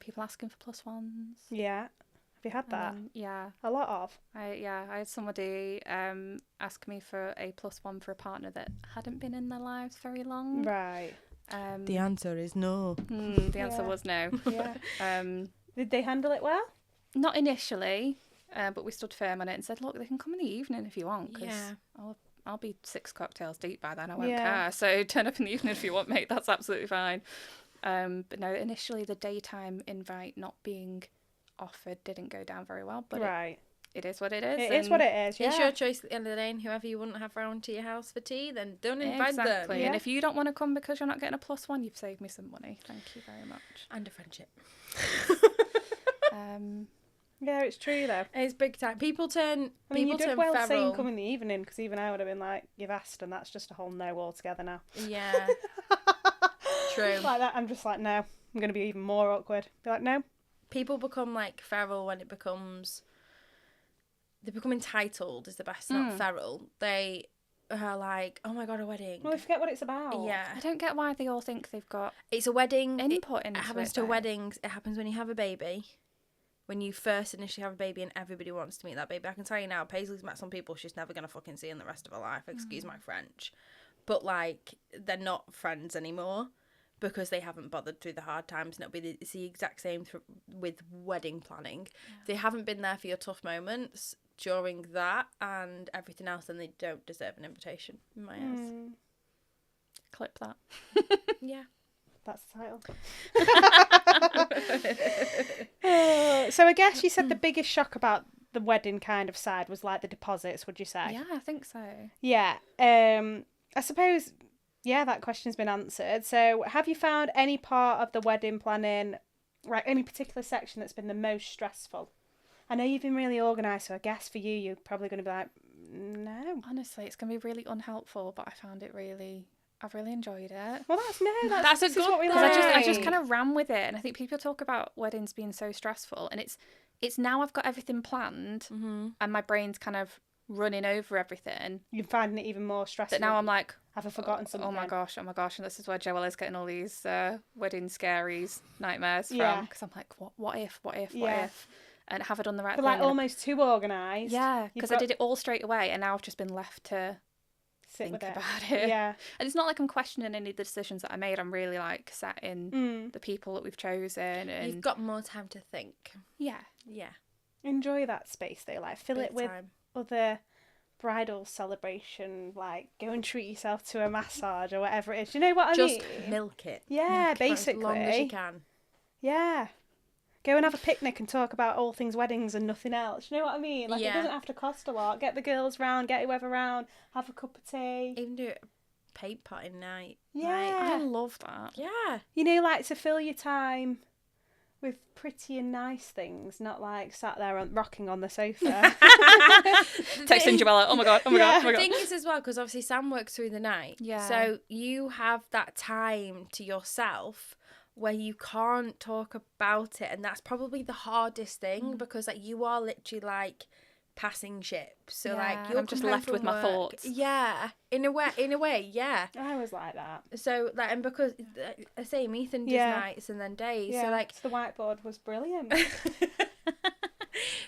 People asking for plus ones. Yeah. Have you had that? Yeah. A lot of. I had somebody ask me for a plus one for a partner that hadn't been in their lives very long. Right. The answer is no. The answer was no. Yeah. Did they handle it well? Not initially, but we stood firm on it and said, look, they can come in the evening if you want, because I'll be 6 cocktails deep by then, I won't care. So turn up in the evening if you want, mate, that's absolutely fine. But no, initially the daytime invite not being offered didn't go down very well, but it is what it is. It is what it is, yeah. It's your choice at the end of the day, and whoever you wouldn't have round to your house for tea, then don't invite them. Exactly. Yeah. And if you don't want to come because you're not getting a plus one, you've saved me some money. Thank you very much. And a friendship. Yeah, it's true though. It's big time. People turn I mean, you did turn well feral. saying come in the evening, because even I would have been like, you've asked, and that's just a whole no altogether now. Yeah. True. Like that, I'm just like, no, I'm going to be even more awkward. Be like, no. People become like feral when they become entitled is the best, not feral. They are like, oh my god, a wedding. Well, I forget what it's about. Yeah. I don't get why they all think they've got It's a wedding. input into It happens it, to though. weddings. It happens when you have a baby. When you first initially have a baby and everybody wants to meet that baby. I can tell you now, Paisley's met some people she's never going to fucking see in the rest of her life. Excuse my French. But, like, they're not friends anymore because they haven't bothered through the hard times. And it's the exact same with wedding planning. Yeah. They haven't been there for your tough moments during that and everything else, and they don't deserve an invitation in my eyes. Clip that. Yeah. That's the title. So I guess you said the biggest shock about the wedding kind of side was like the deposits, would you say? Yeah, I think so. Yeah. I suppose, that question's been answered. So have you found any part of the wedding planning, right, any particular section that's been the most stressful? I know you've been really organised, so I guess for you, you're probably going to be like, no. Honestly, it's going to be really unhelpful, but I found it I've really enjoyed it. Well, that's a good what we thing. like. I just kind of ran with it, and I think people talk about weddings being so stressful, and it's now I've got everything planned, and my brain's kind of running over everything. You're finding it even more stressful. But now I'm like, have I forgotten something? Oh my gosh, and this is where Joella's getting all these wedding scaries, nightmares from, because I'm like, what if, and have I done the right thing? But like almost too organised. Yeah, because I did it all straight away, and now I've just been left to think about it. Yeah. And it's not like I'm questioning any of the decisions that I made. I'm really like set in the people that we've chosen, and you've got more time to think. Yeah. Yeah. Enjoy that space though, like fill Big it with time. other bridal celebration, like go and treat yourself to a massage or whatever it is. Do you know what I mean? Just milk it. Yeah, basically. For as long as you can. Yeah. Go and have a picnic and talk about all things weddings and nothing else. You know what I mean? Like, Yeah. it doesn't have to cost a lot. Get the girls round, get whoever round, have a cup of tea. Even do it paint potting night. Yeah. I love that. Yeah. You know, like, to fill your time with pretty and nice things, not like sat there rocking on the sofa. Texting Joella, oh my god, oh my god, oh my The god. thing is as well, because obviously Sam works through the night. Yeah. So you have that time to yourself where you can't talk about it, and that's probably the hardest thing because like you are literally like passing ships. So Yeah, like and you're I'm just left with my thoughts. Yeah. In a way, yeah. I was like that. So like, and because I say Ethan does nights and then days. Yeah, so like the whiteboard was brilliant.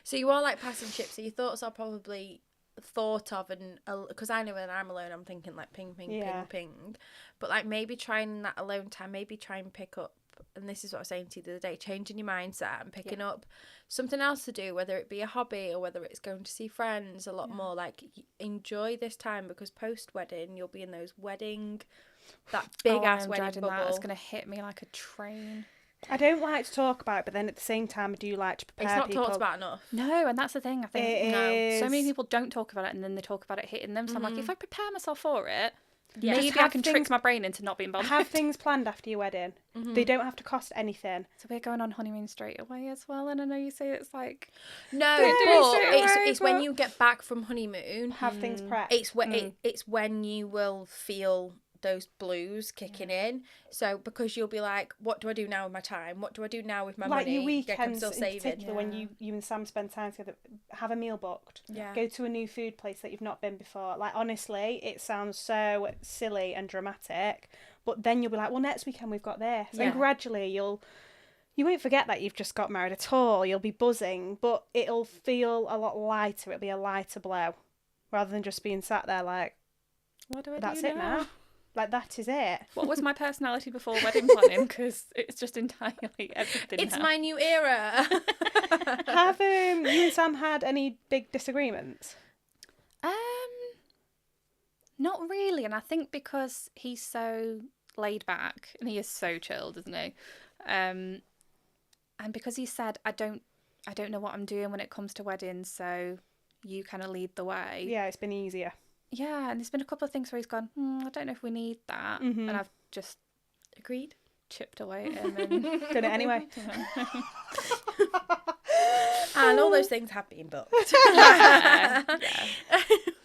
so you are like passing ships, so your thoughts are probably thought of, and because I know when I'm alone I'm thinking like ping but like maybe trying that alone time, maybe try and pick up, and this is what I was saying to you the other day, changing your mindset and picking up something else to do, whether it be a hobby or whether it's going to see friends a lot more. Like enjoy this time, because post wedding you'll be in those that big ass wedding bubble. That. It's gonna hit me like a train. I don't like to talk about it, but then at the same time I do like to prepare It's not people. talked about enough. No, and that's the thing. I think It so many is. people don't talk about it, and then they talk about it hitting them. So I'm like, if I prepare myself for it, Yeah. maybe Just I have can things- trick my brain into not being bothered. Have things planned after your wedding. They don't have to cost anything. So we're going on honeymoon straight away as well, and I know you say it's like No, Don't do it but straight away, it's when but- you get back from honeymoon. Have things prepped. It's when you will feel those blues kicking in. So because you'll be like, what do I do now with my time? What do I do now with my like money? your I'm weekends still in saving. particular, when you and Sam spend time together, have a meal booked. Yeah. Go to a new food place that you've not been before. Like, honestly, it sounds so silly and dramatic, but then you'll be like, well, next weekend we've got this. Yeah. And gradually you won't forget that you've just got married at all. You'll be buzzing, but it'll feel a lot lighter. It'll be a lighter blow rather than just being sat there like, what do I that's do it now. Like, that is it. What was my personality before wedding planning? Because it's just entirely everything. It's now. my new era. Have you and Sam had any big disagreements? Not really, and I think because he's so laid back and he is so chilled, isn't he? And because he said, I don't know what I'm doing when it comes to weddings, so you kind of lead the way. Yeah, it's been easier. Yeah, and there's been a couple of things where he's gone, I don't know if we need that, Mhm. and I've just Agreed. chipped away at him and Done it anyway. And all those things have been booked. yeah.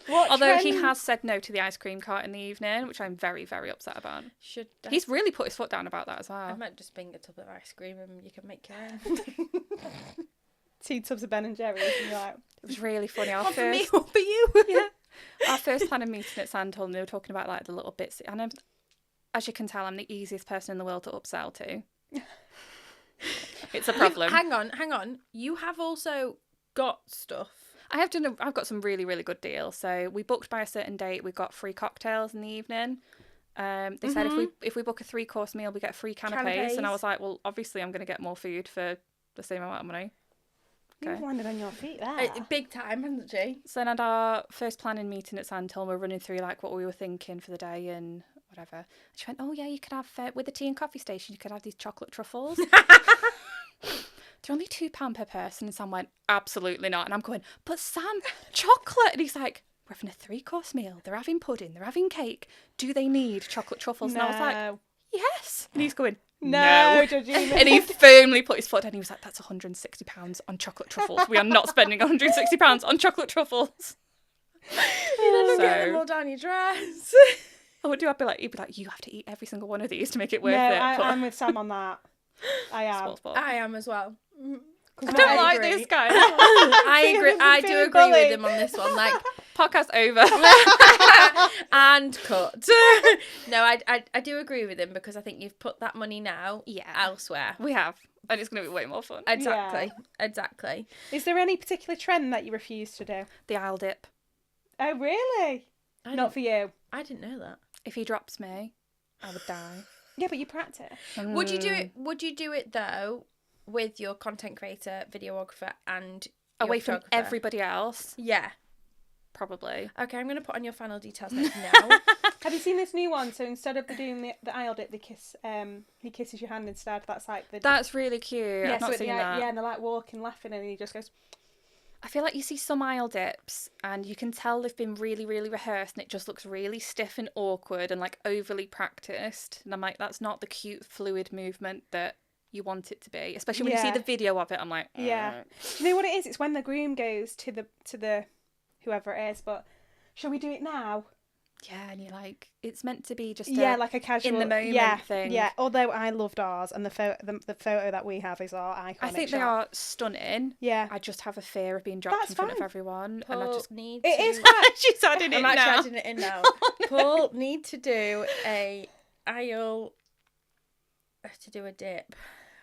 What Although he trend- has said no to the ice cream cart in the evening, which I'm very, very upset about. Should He's really put his foot down about that as I well. might just bring a tub of ice cream and you can make your own. 2 tubs of Ben and Jerry's, and you're like, It was really funny. One for me, one for you. Our first planning meeting at Sandhill, and they were talking about like the little bits. And as you can tell, I'm the easiest person in the world to upsell to. It's a problem. Hang on. You have also got stuff. I've got some really, really good deals. So we booked by a certain date. We got free cocktails in the evening. They said if we book a 3-course meal, we get free canapes. And I was like, well, obviously I'm going to get more food for the same amount of money. you've landed on your feet there. Big time, hasn't she? So then at our first planning meeting at Sandhill, we're running through like what we were thinking for the day and whatever. And she went, oh yeah, you could have, with the tea and coffee station, you could have these chocolate truffles. They're only £2 per person. And Sam went, absolutely not. And I'm going, but Sam, chocolate. And he's like, we're having a 3-course meal. They're having pudding. They're having cake. Do they need chocolate truffles? And I was like, yes. And he's going, no. Georgina. And he firmly put his foot down. He was like, that's £160 on chocolate truffles. We are not spending £160 on chocolate truffles. You don't get them all down your dress. I would do. He'd be like, you have to eat every single one of these to make it worth No, it. But I'm with Sam on that. I am. spot. I am as well. I don't like this guy. I agree. I do feeling agree with bullied. him on this one. Like, Podcast over. and cut. No, I do agree with him because I think you've put that money now elsewhere. We have. And it's going to be way more fun. Exactly. Is there any particular trend that you refuse to do? The aisle dip. Oh, really? Not for you. I didn't know that. If he drops me, I would die. Yeah, but you practice. Would you do it? Would you do it though with your content creator, videographer, and your Away from photographer? everybody else? Yeah. probably. Okay, I'm going to put on your final details next now. Have you seen this new one? So instead of doing the aisle dip, they kiss. He kisses your hand instead. That's like the. That's really cute. Yeah, I've not seen that. Yeah, and they're like walking, laughing, and he just goes. I feel like you see some aisle dips and you can tell they've been really, really rehearsed and it just looks really stiff and awkward and like overly practiced. And I'm like, that's not the cute, fluid movement that you want it to be. Especially when you see the video of it, I'm like, Yeah. Do you know what it is? It's when the groom goes to the whoever it is, but shall we do it now? Yeah, and you're like, it's meant to be just like a casual in the moment thing. Yeah, although I loved ours, and the photo that we have is our iconic I think shot. they are stunning. Yeah. I just have a fear of being dropped That's in front fine. of everyone. Paul And I just need It to... is quite... She's adding it I'm now. actually adding it in now. Paul need to do a dip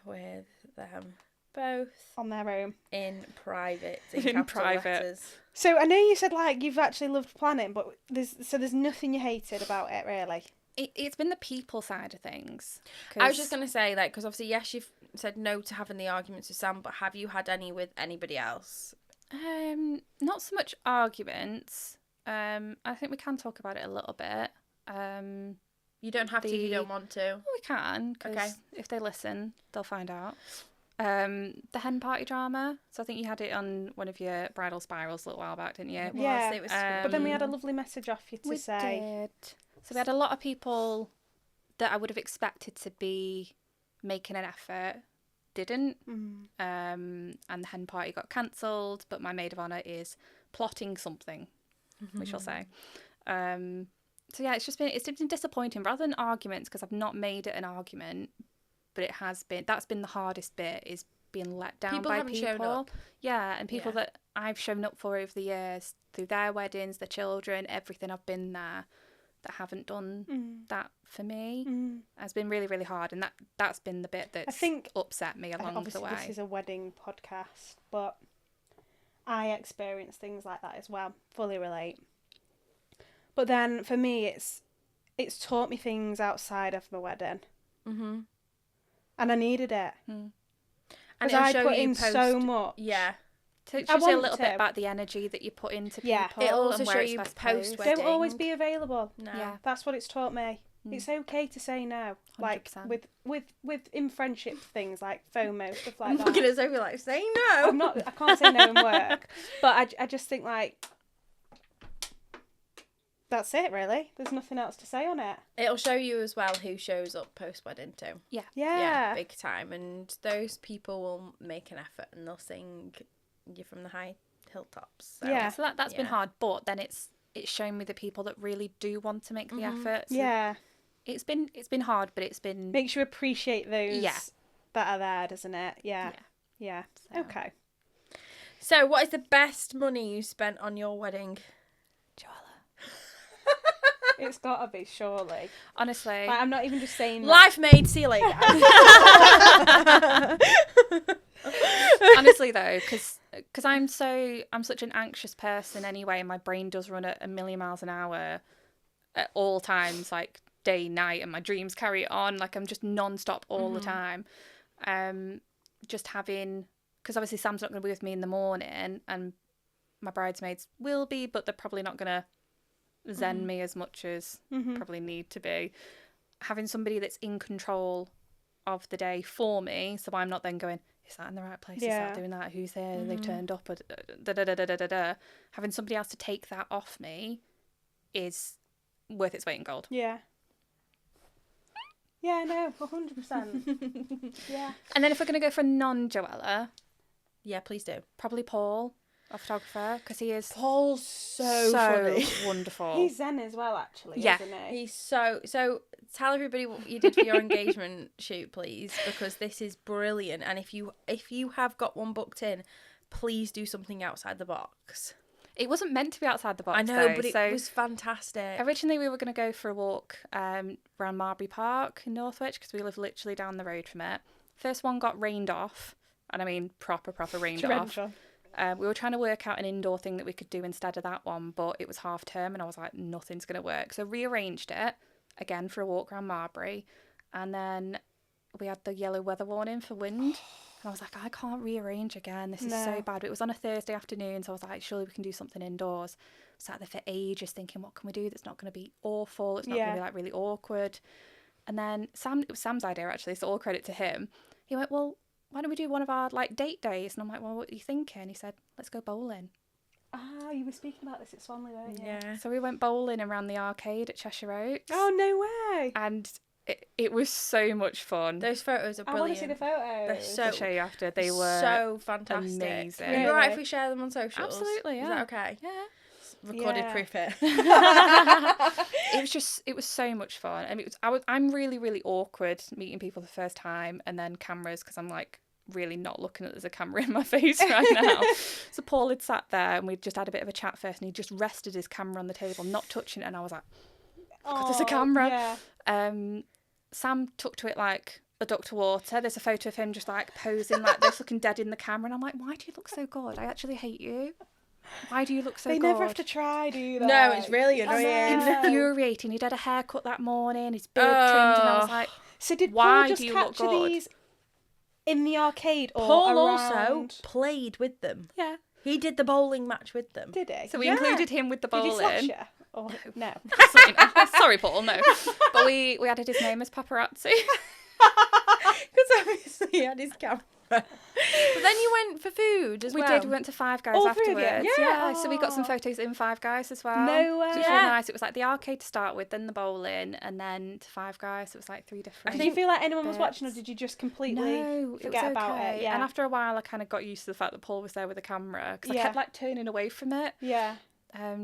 with them both on their own. in private. In private. Letters. So I know you said like you've actually loved planning, but there's nothing you hated about it really. It's been the people side of things. I was just going to say, like, because obviously, yes, you've said no to having the arguments with Sam, but have you had any with anybody else? Not so much arguments. I think we can talk about it a little bit. You don't have to if you don't want to. Well, we can, because if they listen, they'll find out. The hen party drama. So I think you had it on one of your bridal spirals a little while back, didn't you? It was. Yeah, It was but then we had a lovely message off you to say. Did. So we had a lot of people that I would have expected to be making an effort, didn't. And the hen party got cancelled, but my maid of honour is plotting something, we shall say. So yeah, it's been disappointing rather than arguments, because I've not made it an argument, but it has been. That's been the hardest bit, is being let down by people. Shown up. Yeah, and people that I've shown up for over the years through their weddings, their children, everything. I've been there, that haven't done that for me. Has been really, really hard, and that's been the bit that's upset me along obviously the way. This is a wedding podcast, but I experience things like that as well. Fully relate. But then for me, it's taught me things outside of my wedding, and I needed it. And I put in so much. Yeah. It shows you a little bit about the energy that you put into people. It'll also and where show it's you best post placed. Don't always be available. No. Yeah. That's what it's taught me. It's okay to say no. 100%. Like with in friendship things like FOMO, stuff like I'm that. looking at Sophie like, say no. I can't say no in work. But I just think like that's it really. There's nothing else to say on it. It'll show you as well who shows up post-wedding too. Yeah. Yeah. Big time. And those people will make an effort and they'll sing you from the high hilltops. So. Yeah. So that's been hard, but then it's shown me the people that really do want to make the effort. So Yeah. It's been hard, but it's been... Makes you appreciate those that are there, doesn't it? Yeah. Yeah. So. Okay. So what is the best money you spent on your wedding? Joella. It's gotta be, surely. Honestly. Like, I'm not even just saying that. Life made, see you later. Honestly though, because I'm such an anxious person anyway, and my brain does run at 1,000,000 miles an hour at all times, like day, night, and my dreams carry it on. Like I'm just non-stop all the time. Just having, because obviously Sam's not going to be with me in the morning, and my bridesmaids will be, but they're probably not going to zen me as much as probably need to be. Having somebody that's in control of the day for me, so I'm not then going, is that in the right place? Is that doing that? Who's there? They've turned up. Having somebody else to take that off me is worth its weight in gold. Yeah. Yeah, no, 100%. Yeah. And then if we're going to go for non-Joella, Yeah, please do. probably Paul, our photographer, because he is Paul's so funny. wonderful. He's zen as well, actually, Yeah. isn't he? He's so tell everybody what you did for your engagement shoot, please, because this is brilliant. And if you have got one booked in, please do something outside the box. It wasn't meant to be outside the box, I know, though, but it so was fantastic. originally we were going to go for a walk around Marbury Park in Northwich, because we live literally down the road from it. First one got rained off, and I mean proper rained off. We were trying to work out an indoor thing that we could do instead of that one, but it was half term and I was like, nothing's going to work. So rearranged it again for a walk around Marbury, and then we had the yellow weather warning for wind And I was like, I can't rearrange again. This is so bad. But it was on a Thursday afternoon, so I was like, surely we can do something indoors. Sat there for ages thinking, what can we do that's not going to be awful? It's not going to be like really awkward. And then it was Sam's idea actually, so all credit to him. He went, well, why don't we do one of our like date days? And I'm like, well, what are you thinking? He said, let's go bowling. Ah, you were speaking about this at Swanley, weren't you? Yeah. So we went bowling around the arcade at Cheshire Oaks. Oh, no way. And it was so much fun. Those photos are brilliant. I want to see the photos. They're so, I'll show you after. They were so fantastic. amazing. Are you alright if we share them on socials? Absolutely, yeah. Is that okay? Yeah. Recorded proof it. It was so much fun. I mean, I'm really, really awkward meeting people the first time, and then cameras, because I'm like really not looking at there's a camera in my face right now. So Paul had sat there and we'd just had a bit of a chat first, and he just rested his camera on the table, not touching it, and I was like, God, there's a camera. Yeah. Sam took to it like a duck to water. There's a photo of him just like posing like this, looking dead in the camera, and I'm like, why do you look so good? I actually hate you. Why do you look so good? They never have to try, do they? No, it's really annoying. Infuriating. He'd had a haircut that morning, his beard trimmed, and I was like, so did why Paul just do you look capture good? these in the arcade or Paul around? also played with them. Yeah. He did the bowling match with them. Did he? So we included him with the bowling. Did he slot you? Oh, no. Absolutely not. Sorry, Paul, no. But we added his name as paparazzi. Because obviously he had his camera. But then you went for food as well. We did. We went to Five Guys All afterwards. three of you? Yeah. So we got some photos in Five Guys as well. No way. So it was really nice. It was like the arcade to start with, then the bowling, and then to Five Guys. So it was like 3 different. Did you feel like anyone was bits. watching, or did you just completely forget about it? Yeah. And after a while, I kind of got used to the fact that Paul was there with a camera, because I kept like turning away from it. Yeah.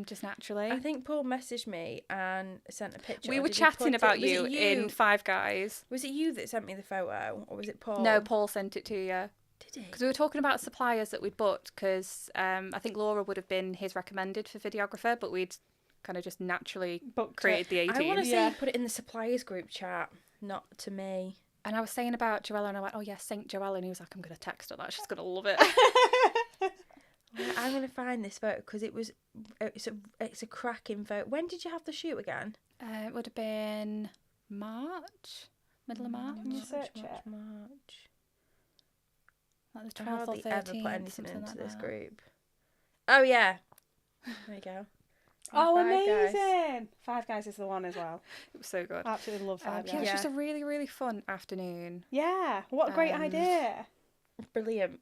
Just naturally. I think Paul messaged me and sent a picture. We were chatting about you in Five Guys. Was it you that sent me the photo, or was it Paul? No, Paul sent it to you. Did he? Because we were talking about suppliers that we'd booked, because I think Laura would have been his recommended for videographer, but we'd kind of just naturally created the 18. I want to say you put it in the suppliers group chat, not to me. And I was saying about Joella, and I went, oh yeah, Saint Joella, and he was like, I'm going to text her that, she's going to love it. I'm going to find this photo because it's a cracking photo. When did you have the shoot again? It would have been March, middle of March. Can you search it? March. Like the 12th I hardly or 13th, ever put anything into like this that. group. Oh yeah, there you go. Oh, Five Guys. amazing! Five Guys is the one as well. It was so good. Absolutely love Five Yeah, Guys. it was just a really, really fun afternoon. Yeah, what a great idea. Brilliant.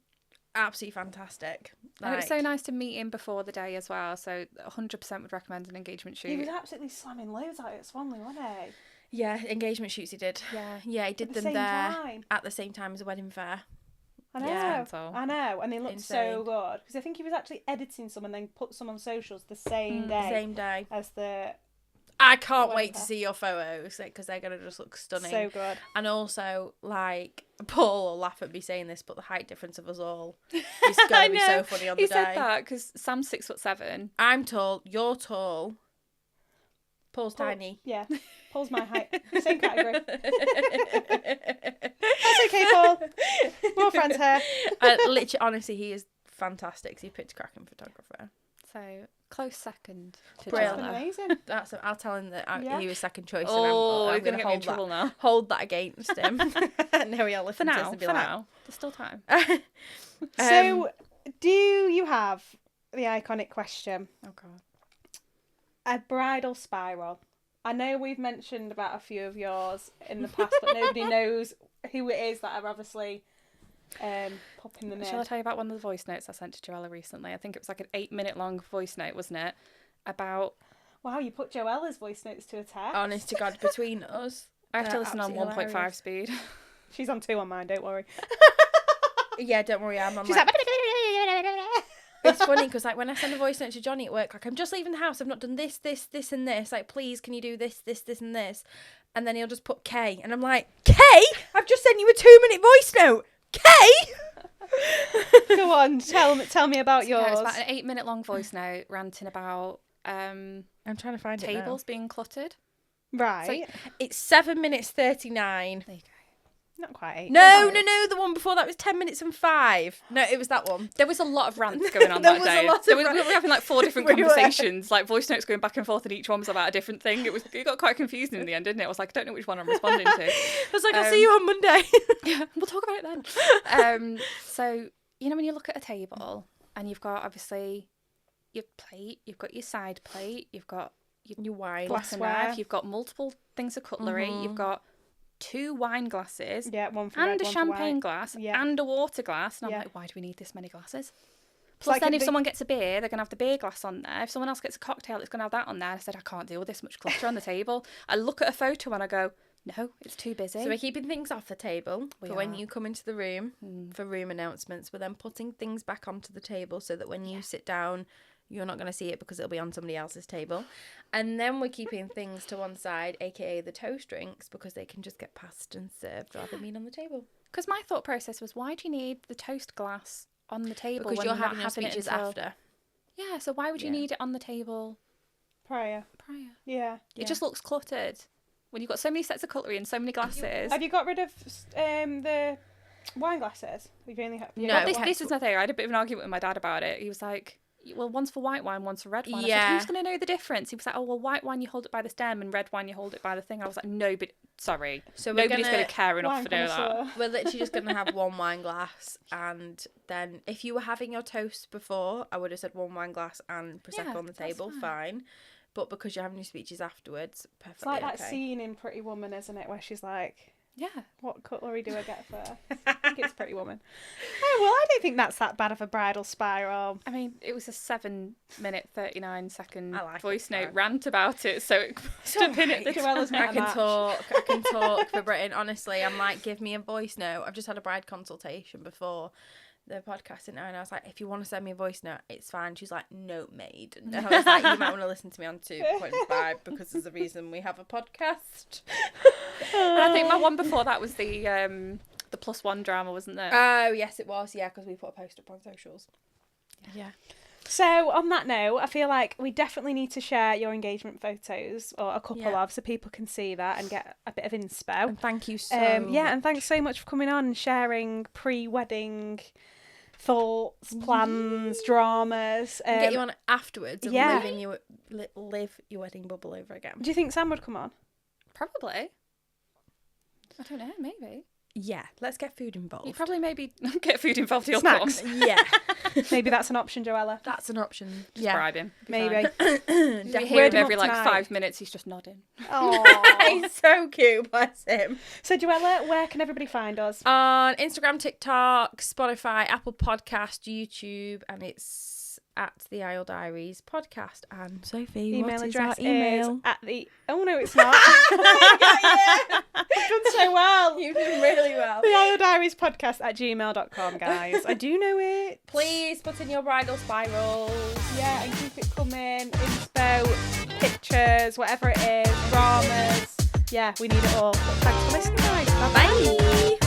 Absolutely fantastic. And it was so nice to meet him before the day as well, so 100% would recommend an engagement shoot. He was absolutely slamming loads out at Swanley, wasn't he? Yeah, engagement shoots he did. Yeah, he did At the them same there time. at the same time as a wedding fair. I know, Yeah. I know, and they looked so Insane. good. Because I think he was actually editing some and then put some on socials the same day. Same day. As the... I can't Wedding wait to fair. see your photos because they're going to just look stunning. So good. And also, like, Paul will laugh at me saying this, but the height difference of us all is going to be so funny on the he day. said that because Sam's 6'7". I'm tall, you're tall. Paul's tiny. Yeah, Paul's my height. Same category. That's okay, Paul. More friends here. Literally, honestly, he is fantastic. He picked a cracking photographer. So, close second to Brilliant. Joella. Amazing. I'll tell him that Yeah. he was second choice. Oh, and he's going to get me in hold trouble now. Hold that against him. No, he'll listen to us and be like, now. There's still time. So, do you have the iconic question? Oh, God. A bridal spiral. I know we've mentioned about a few of yours in the past, but nobody knows who it is that are obviously popping them in. Shall I tell you about one of the voice notes I sent to Joella recently? I think it was like an 8-minute long voice note, wasn't it? About... Wow, you put Joella's voice notes to a test. honest to God, between us. I have to listen on absolutely 1.5 hilarious. speed. She's on 2 on mine, don't worry. Yeah, don't worry, I'm on She's like... like... It's funny because like when I send a voice note to Johnny at work, like I'm just leaving the house, I've not done this, and this. Like, please, can you do this, and this? And then he'll just put K, and I'm like, K? I've just sent you a 2-minute voice note. K? Go on, tell me about yours. Yeah, it's about an 8-minute long voice note ranting about I'm trying to find tables being cluttered. Right. It's 7 minutes 39. There you go. Not quite 8. No, the one before that was 10 minutes and 5. No, it was that one. There was a lot of rants going on There that was a day. lot of We were having like 4 different We were. conversations, like voice notes going back and forth, and each one was about a different thing. It got quite confusing in the end, didn't it? I was like, I don't know which one I'm responding to. I was like, I'll see you on Monday. Yeah, we'll talk about it then. So, you know, when you look at a table and you've got obviously your plate, you've got your side plate, you've got your wine, glassware, you've got multiple things of cutlery, you've got 2 wine glasses, one for and red, a one champagne for glass, Yeah. and a water glass. And I'm Yeah. like, why do we need this many glasses? Plus, like then a if big- someone gets a beer, they're going to have the beer glass on there. If someone else gets a cocktail, it's going to have that on there. I said, I can't deal with this much clutter on the table. I look at a photo and I go, no, it's too busy. So we're keeping things off the table We for when are. you come into the room for room announcements. We're then putting things back onto the table so that when you sit down, you're not going to see it because it'll be on somebody else's table. And then we're keeping things to one side, aka the toast drinks, because they can just get passed and served rather than being on the table. Because my thought process was, why do you need the toast glass on the table Because when you're not having your speeches until... after. Yeah, so why would you need it on the table prior. Yeah. It just looks cluttered. When you've got so many sets of cutlery and so many glasses. Have you got rid of the wine glasses? We've only had. No. Well, this is the thing. I had a bit of an argument with my dad about it. He was like, well, one's for white wine, one's for red wine. I said, who's going to know the difference? He was like, oh, well, white wine, you hold it by the stem, and red wine, you hold it by the thing. I was like, no, but sorry. So nobody's going to care enough Wine to know that. connoisseur. We're literally just going to have one wine glass, and then if you were having your toast before, I would have said one wine glass and Prosecco on the that's table, fine. But because you're having your speeches afterwards, perfectly It's like okay. that scene in Pretty Woman, isn't it, where she's like, Yeah. what cutlery do I get first? I think it's Pretty Woman. Oh, well, I don't think that's that bad of a bridal spiral. I mean, it was a 7-minute, 39-second I like voice it, note fine. rant about it, so it must have been at the Joella's time. not I a can match. talk for Britain. Honestly, I'm like, give me a voice note. I've just had a bride consultation before the podcast, and I was like, if you want to send me a voice note, it's fine. She's like, note made. And I was like, you might want to listen to me on 2.5 because there's a reason we have a podcast. And I think my one before that was the +1 drama, wasn't there? Oh, yes, it was. Yeah, because we put a post up on socials. Yeah. So, on that note, I feel like we definitely need to share your engagement photos, or a couple of, so people can see that and get a bit of inspo. And thank you so Yeah, and thanks so much for coming on and sharing pre-wedding thoughts, plans, dramas. get you on afterwards and yeah. live your wedding bubble over again. Do you think Sam would come on? Probably. I don't know, maybe. Yeah, let's get food involved. You probably maybe get food involved, he'll Snacks. come. Yeah, Maybe that's an option, Joella. that's an option. Just Yeah. bribe him. Be Maybe. fine. You Definitely. hear Word him him every up like tonight. 5 minutes, he's just nodding. Aww. He's so cute, bless him. So, Joella, where can everybody find us? On Instagram, TikTok, Spotify, Apple Podcast, YouTube, and it's at the Aisle Diaries Podcast. And Sophie, Email what is address our email? is at the... Oh, no, it's not. You've done so well. You did really well. The Aisle Diaries Podcast at gmail.com, guys. I do know it. Please put in your bridal spirals. Yeah, and keep it coming. Inspo, pictures, whatever it is, dramas. Yeah, we need it all. But thanks for listening, guys. Bye-bye. Bye.